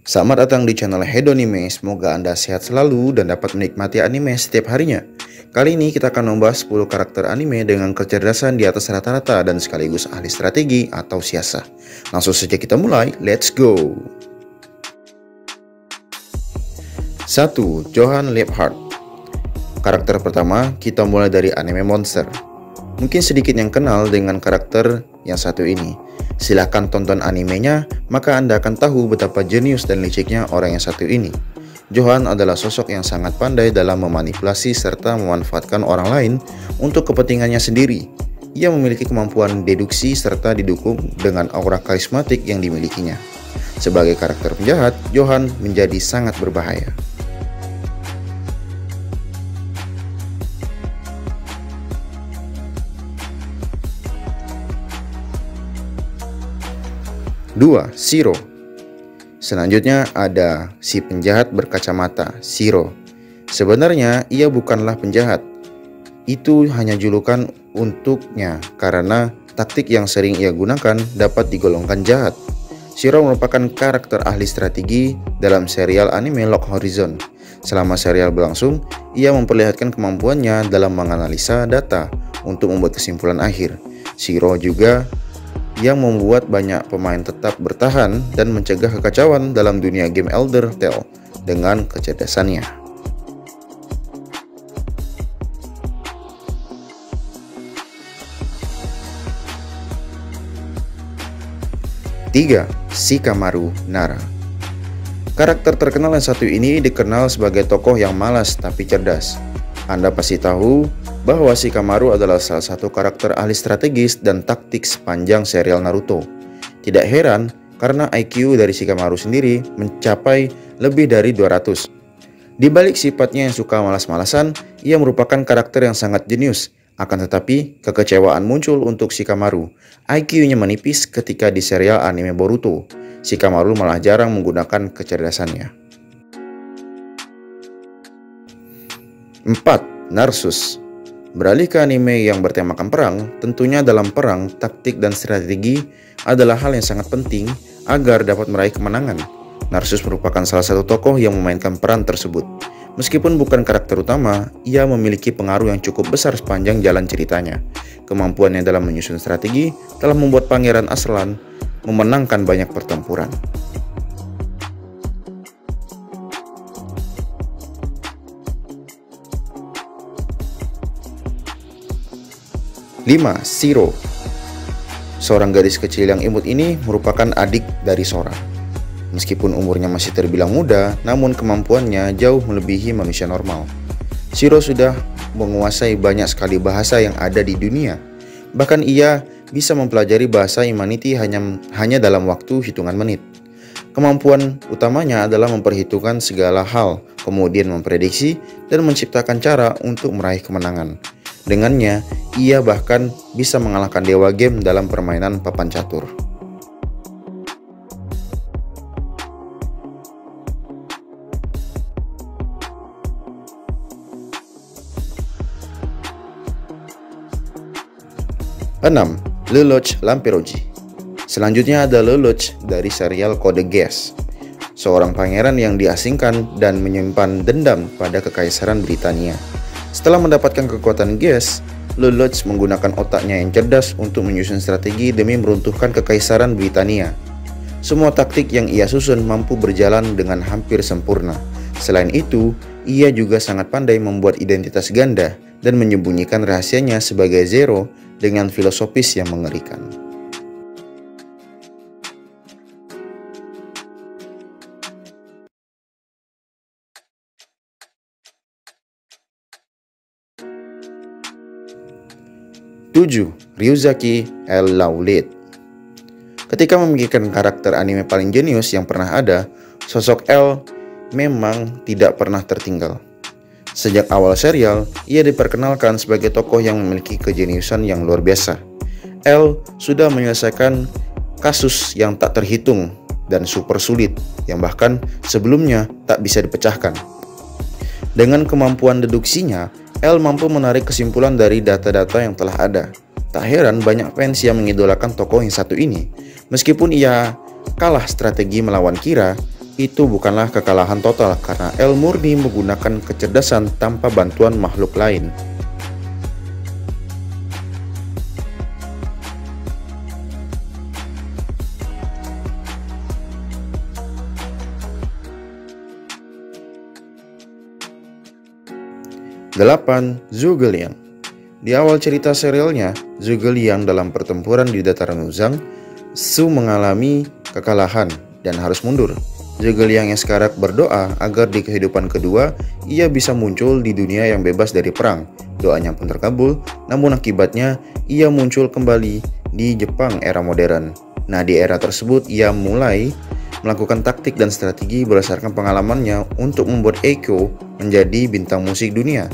Selamat datang di channel Hedonime, semoga Anda sehat selalu dan dapat menikmati anime setiap harinya. Kali ini kita akan membahas 10 karakter anime dengan kecerdasan di atas rata-rata dan sekaligus ahli strategi atau siasat. Langsung saja kita mulai, let's go! 1. Johan Liebhardt. Karakter pertama, kita mulai dari anime Monster. Mungkin sedikit yang kenal dengan karakter yang satu ini. Silahkan tonton animenya, maka Anda akan tahu betapa jenius dan liciknya orang yang satu ini. Johan adalah sosok yang sangat pandai dalam memanipulasi serta memanfaatkan orang lain untuk kepentingannya sendiri. Ia memiliki kemampuan deduksi serta didukung dengan aura karismatik yang dimilikinya. Sebagai karakter penjahat, Johan menjadi sangat berbahaya. 2. Shiro. Selanjutnya ada si penjahat berkacamata, Shiro. Sebenarnya ia bukanlah penjahat. Itu hanya julukan untuknya karena taktik yang sering ia gunakan dapat digolongkan jahat. Shiro merupakan karakter ahli strategi dalam serial anime Lock Horizon. Selama serial berlangsung, ia memperlihatkan kemampuannya dalam menganalisa data untuk membuat kesimpulan akhir. Shiro juga yang membuat banyak pemain tetap bertahan dan mencegah kekacauan dalam dunia game Elder Tale dengan kecerdasannya. Tiga, Shikamaru Nara. Karakter terkenal yang satu ini dikenal sebagai tokoh yang malas tapi cerdas. Anda pasti tahu bahwa Shikamaru adalah salah satu karakter ahli strategis dan taktik sepanjang serial Naruto. Tidak heran karena IQ dari Shikamaru sendiri mencapai lebih dari 200. Di balik sifatnya yang suka malas-malasan, ia merupakan karakter yang sangat jenius. Akan tetapi, kekecewaan muncul untuk Shikamaru. IQ-nya menipis ketika di serial anime Boruto. Shikamaru malah jarang menggunakan kecerdasannya. 4. Narsus. Beralih ke anime yang bertemakan perang, tentunya dalam perang, taktik dan strategi adalah hal yang sangat penting agar dapat meraih kemenangan. Narsus merupakan salah satu tokoh yang memainkan peran tersebut. Meskipun bukan karakter utama, ia memiliki pengaruh yang cukup besar sepanjang jalan ceritanya. Kemampuannya dalam menyusun strategi telah membuat Pangeran Aslan memenangkan banyak pertempuran. 5. Shiro. Seorang gadis kecil yang imut ini merupakan adik dari Sora. Meskipun umurnya masih terbilang muda, namun kemampuannya jauh melebihi manusia normal. Shiro sudah menguasai banyak sekali bahasa yang ada di dunia. Bahkan ia bisa mempelajari bahasa Imaniti hanya dalam waktu hitungan menit. Kemampuan utamanya adalah memperhitungkan segala hal, kemudian memprediksi dan menciptakan cara untuk meraih kemenangan. Dengannya, ia bahkan bisa mengalahkan dewa game dalam permainan papan catur. Enam, Lelouch Lamperouge. Selanjutnya ada Lelouch dari serial Code Geass, seorang pangeran yang diasingkan dan menyimpan dendam pada kekaisaran Britania. Setelah mendapatkan kekuatan Geass, Lelouch menggunakan otaknya yang cerdas untuk menyusun strategi demi meruntuhkan kekaisaran Britania. Semua taktik yang ia susun mampu berjalan dengan hampir sempurna. Selain itu, ia juga sangat pandai membuat identitas ganda dan menyembunyikan rahasianya sebagai Zero dengan filosofis yang mengerikan. 7. Ryuzaki El-Laulid. Ketika memikirkan karakter anime paling jenius yang pernah ada, sosok El memang tidak pernah tertinggal. Sejak awal serial, ia diperkenalkan sebagai tokoh yang memiliki kejeniusan yang luar biasa. El sudah menyelesaikan kasus yang tak terhitung dan super sulit, yang bahkan sebelumnya tak bisa dipecahkan. Dengan kemampuan deduksinya, El mampu menarik kesimpulan dari data-data yang telah ada. Tak heran banyak fans yang mengidolakan tokoh yang satu ini. Meskipun ia kalah strategi melawan Kira, itu bukanlah kekalahan total karena El murni menggunakan kecerdasan tanpa bantuan makhluk lain. Delapan, Zhuge Liang. Di awal cerita serialnya, Zhuge Liang dalam pertempuran di dataran Luzang, Su mengalami kekalahan dan harus mundur. Zhuge Liang yang sekarang berdoa agar di kehidupan kedua, ia bisa muncul di dunia yang bebas dari perang. Doanya pun terkabul, namun akibatnya ia muncul kembali di Jepang era modern. Nah, di era tersebut ia mulai melakukan taktik dan strategi berdasarkan pengalamannya untuk membuat Eiko menjadi bintang musik dunia.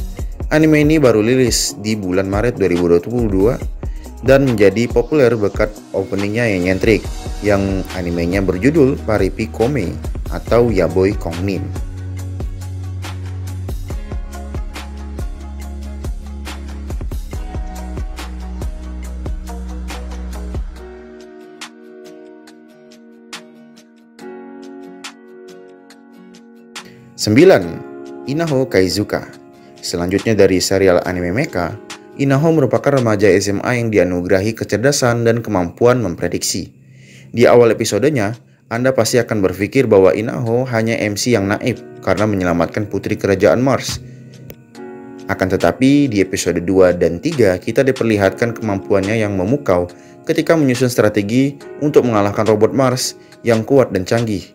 Anime ini baru rilis di bulan Maret 2022 dan menjadi populer berkat openingnya yang nyentrik, yang animenya berjudul Paripi Kome atau Yaboy Kongnin. Sembilan, Inaho Kaizuka. Selanjutnya dari serial anime mecha, Inaho merupakan remaja SMA yang dianugerahi kecerdasan dan kemampuan memprediksi. Di awal episodenya, Anda pasti akan berpikir bahwa Inaho hanya MC yang naif karena menyelamatkan putri kerajaan Mars. Akan tetapi, di episode 2 dan 3 kita diperlihatkan kemampuannya yang memukau ketika menyusun strategi untuk mengalahkan robot Mars yang kuat dan canggih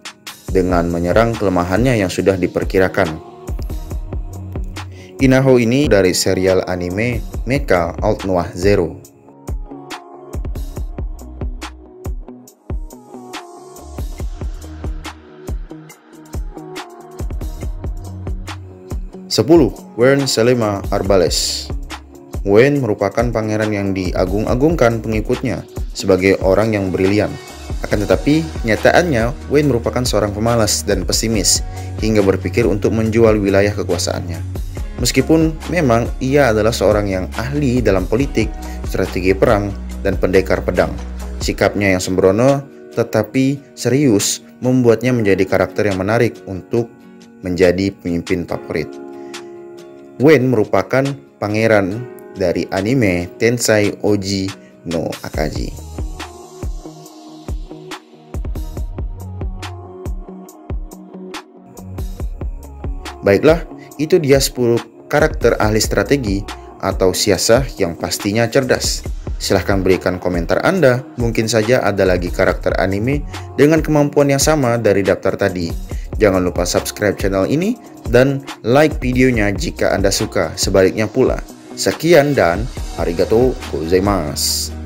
dengan menyerang kelemahannya yang sudah diperkirakan. Inaho ini dari serial anime Mecha Alt Noah Zero. Sepuluh, Wern Selema Arbales. Wen merupakan pangeran yang diagung-agungkan pengikutnya sebagai orang yang brilian. Akan tetapi, nyataannya Wen merupakan seorang pemalas dan pesimis hingga berpikir untuk menjual wilayah kekuasaannya. Meskipun memang ia adalah seorang yang ahli dalam politik, strategi perang, dan pendekar pedang. Sikapnya yang sembrono tetapi serius membuatnya menjadi karakter yang menarik untuk menjadi pemimpin favorit. Wen merupakan pangeran dari anime Tensai Oji no Akaji. Baiklah, itu dia 10 karakter ahli strategi atau siasah yang pastinya cerdas. Silahkan berikan komentar Anda, mungkin saja ada lagi karakter anime dengan kemampuan yang sama dari daftar tadi. Jangan lupa subscribe channel ini dan like videonya jika Anda suka, sebaliknya pula. Sekian dan arigatou gozaimasu.